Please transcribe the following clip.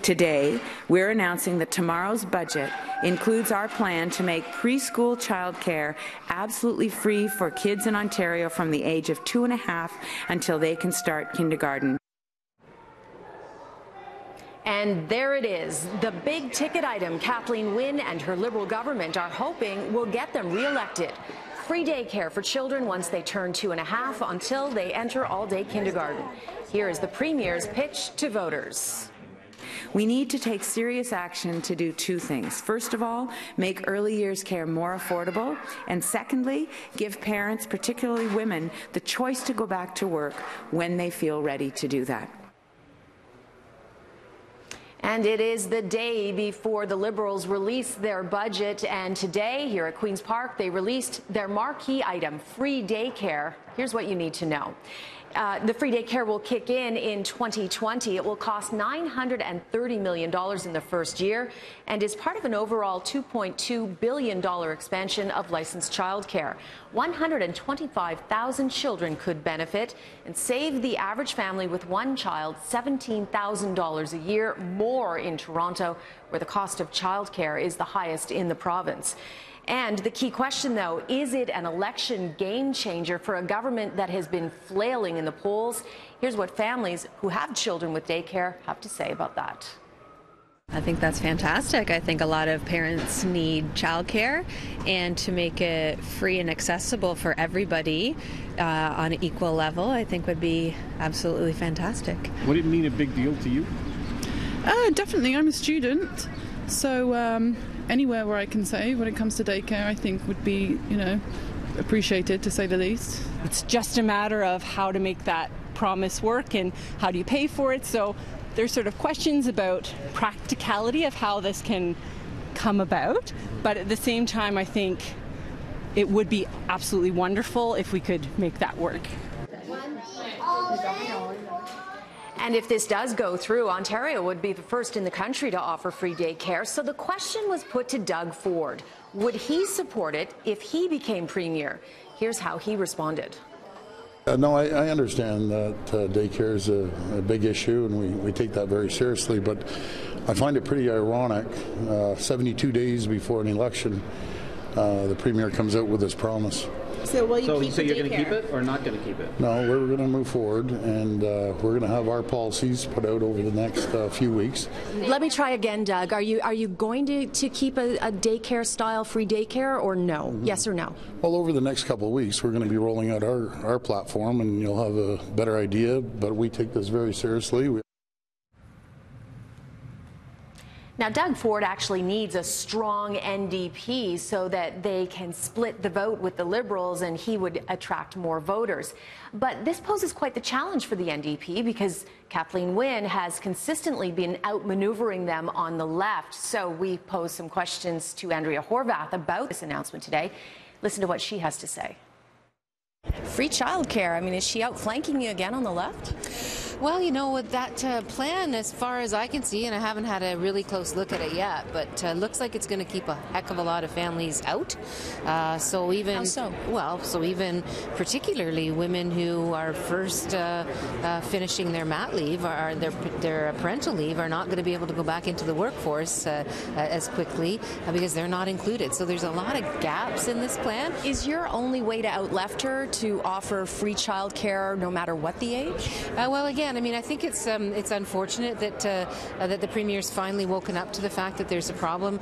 Today, we're announcing that tomorrow's budget includes our plan to make preschool childcare absolutely free for kids in Ontario from the age of 2.5 until they can start kindergarten. And there it is, the big ticket item Kathleen Wynne and her Liberal government are hoping will get them re-elected. Free daycare for children once they turn 2.5 until they enter all-day kindergarten. Here is the Premier's pitch to voters. We need to take serious action to do two things. First of all, make early years care more affordable, and secondly, give parents, particularly women, the choice to go back to work when they feel ready to do that. And it is the day before the Liberals release their budget, and today here at Queen's Park they released their marquee item, free daycare. Here's what you need to know. The free daycare will kick in 2020. It will cost $930 million in the first year and is part of an overall $2.2 billion expansion of licensed childcare. 125,000 children could benefit and save the average family with one child $17,000 a year more in Toronto, where the cost of childcare is the highest in the province. And the key question, though, is it an election game changer for a government that has been flailing in the polls? Here's what families who have children with daycare have to say about that. I think that's fantastic. I think a lot of parents need childcare, and to make it free and accessible for everybody on an equal level, I think would be absolutely fantastic. Would it mean a big deal to you? Definitely. I'm a student, so anywhere where I can save when it comes to daycare, I think would be, appreciated, to say the least. It's just a matter of how to make that promise work and how do you pay for it. So there's sort of questions about practicality of how this can come about. But at the same time, I think it would be absolutely wonderful if we could make that work. And if this does go through, Ontario would be the first in the country to offer free daycare. So the question was put to Doug Ford. Would he support it if he became Premier? Here's how he responded. No, I understand that daycare is a big issue, and we take that very seriously. But I find it pretty ironic, 72 days before an election, the Premier comes out with this promise. So will you keep so you're going to keep it or not going to keep it? No, we're going to move forward, and we're going to have our policies put out over the next few weeks. Let me try again, Doug. Are you going to keep a daycare style free daycare, or no? Mm-hmm. Yes or no? Well, over the next couple of weeks, we're going to be rolling out our platform, and you'll have a better idea. But we take this very seriously. Now, Doug Ford actually needs a strong NDP so that they can split the vote with the Liberals and he would attract more voters. But this poses quite the challenge for the NDP because Kathleen Wynne has consistently been outmaneuvering them on the left. So we pose some questions to Andrea Horvath about this announcement today. Listen to what she has to say. Free childcare. I mean, is she outflanking you again on the left? Well, with that plan, as far as I can see, and I haven't had a really close look at it yet, but looks like it's going to keep a heck of a lot of families out. So even How so? Well, so even particularly women who are first finishing their mat leave or their parental leave are not going to be able to go back into the workforce as quickly because they're not included. So there's a lot of gaps in this plan. Is your only way to outleft her to offer free childcare no matter what the age? Well, again, I mean, I think it's unfortunate that that the Premier's finally woken up to the fact that there's a problem.